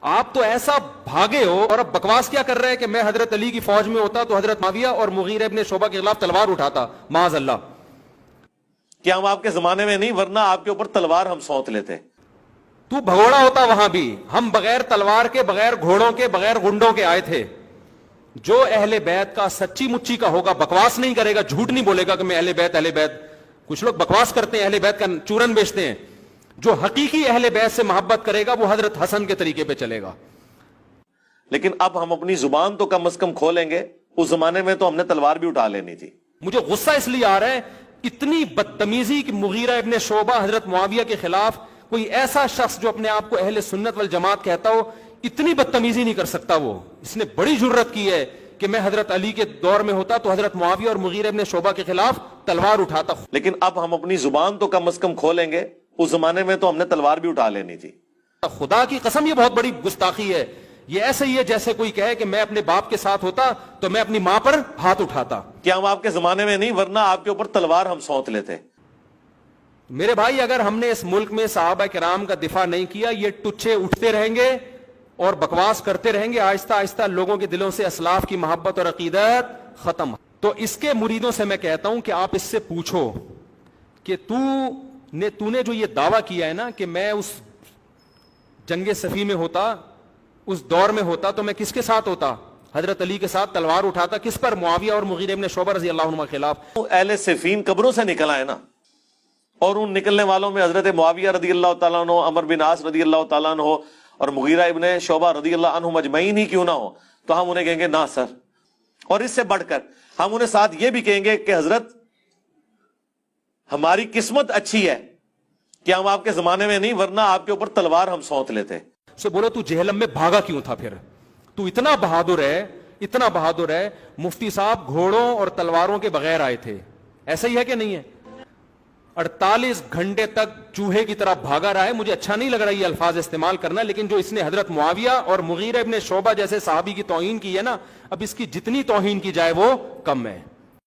آپ تو ایسا بھاگے ہو اور اب بکواس کیا کر رہے ہیں کہ میں حضرت علی کی فوج میں ہوتا تو حضرت معاویہ اور مغیرہ ابن شعبہ کے خلاف تلوار اٹھاتا، معاذ اللہ. کیا ہم آپ کے زمانے میں نہیں، ورنہ آپ کے اوپر تلوار ہم سونت لیتے. تو بھگوڑا ہوتا وہاں بھی. ہم بغیر تلوار کے، بغیر گھوڑوں کے، بغیر گنڈوں کے آئے تھے. جو اہل بیت کا سچی مچی کا ہوگا، بکواس نہیں کرے گا، جھوٹ نہیں بولے گا کہ میں اہل بیت اہل بیت. کچھ لوگ بکواس کرتے ہیں، اہل بیت کا چورن بیچتے ہیں. جو حقیقی اہل بیت سے محبت کرے گا وہ حضرت حسن کے طریقے پہ چلے گا. لیکن اب ہم اپنی زبان تو کم از کم کھولیں گے. اس زمانے میں تو ہم نے تلوار بھی اٹھا لینی تھی. مجھے غصہ اس لیے آ رہا ہے، اتنی بدتمیزی کہ مغیرہ ابن شعبہ حضرت معاویہ کے خلاف کوئی ایسا شخص جو اپنے آپ کو اہل سنت والجماعت کہتا ہو، اتنی بدتمیزی نہیں کر سکتا. وہ اس نے بڑی جرت کی ہے کہ میں حضرت علی کے دور میں ہوتا تو حضرت معاویہ اور مغیرہ ابن شعبہ کے خلاف تلوار اٹھاتا. لیکن اب ہم اپنی زبان تو کم از کم کھولیں گے. اس زمانے میں تو ہم نے تلوار بھی اٹھا لینی تھی. خدا کی قسم یہ بہت بڑی گستاخی ہے. یہ ایسے ہی ہے جیسے کوئی کہے کہ میں اپنے باپ کے ساتھ ہوتا تو میں اپنی ماں پر ہاتھ اٹھاتا. کیا ہم آپ کے زمانے میں نہیں، ورنہ آپ کے اوپر تلوار ہم سونت لیتے. میرے بھائی، اگر ہم نے اس ملک میں صحابہ کرام کا دفاع نہیں کیا، یہ ٹچے اٹھتے رہیں گے اور بکواس کرتے رہیں گے. آہستہ آہستہ لوگوں کے دلوں سے اسلاف کی محبت اور عقیدت ختم. تو اس کے مریدوں سے میں کہتا ہوں کہ آپ اس سے پوچھو کہ تو نے جو یہ دعویٰ کیا ہے نا کہ میں اس جنگ صفی میں ہوتا، اس دور میں ہوتا، تو میں کس کے ساتھ ہوتا؟ حضرت علی کے ساتھ تلوار اٹھاتا. کس پر؟ معاویہ اور مغیرہ ابن شعبہ رضی اللہ عنہ کے خلاف. اہل صفین قبروں سے نکل آئے نا، اور ان نکلنے والوں میں حضرت معاویہ رضی اللہ تعالیٰ عنہ، عمر بن عاص رضی اللہ تعالیٰ عنہ اور مغیرہ ابن شعبہ رضی اللہ عنہ مجمعین ہی کیوں نہ ہو، تو ہم انہیں کہیں گے نہ سر. اور اس سے بڑھ کر ہم انہیں ساتھ یہ بھی کہیں گے کہ حضرت ہماری قسمت اچھی ہے کہ ہم آپ کے زمانے میں نہیں، ورنہ آپ کے اوپر تلوار ہم سونت لیتے. سے بولو تو جہلم میں بھاگا کیوں تھا؟ پھر تو اتنا بہادر ہے، اتنا بہادر ہے. مفتی صاحب گھوڑوں اور تلواروں کے بغیر آئے تھے. ایسا ہی ہے کہ نہیں ہے؟ 48 گھنٹے تک چوہے کی طرح بھاگا رہا ہے. مجھے اچھا نہیں لگ رہا یہ الفاظ استعمال کرنا، لیکن جو اس نے حضرت معاویہ اور مغیرہ ابن شعبہ جیسے صحابی کی توہین کی ہے نا، اب اس کی جتنی توہین کی جائے وہ کم ہے.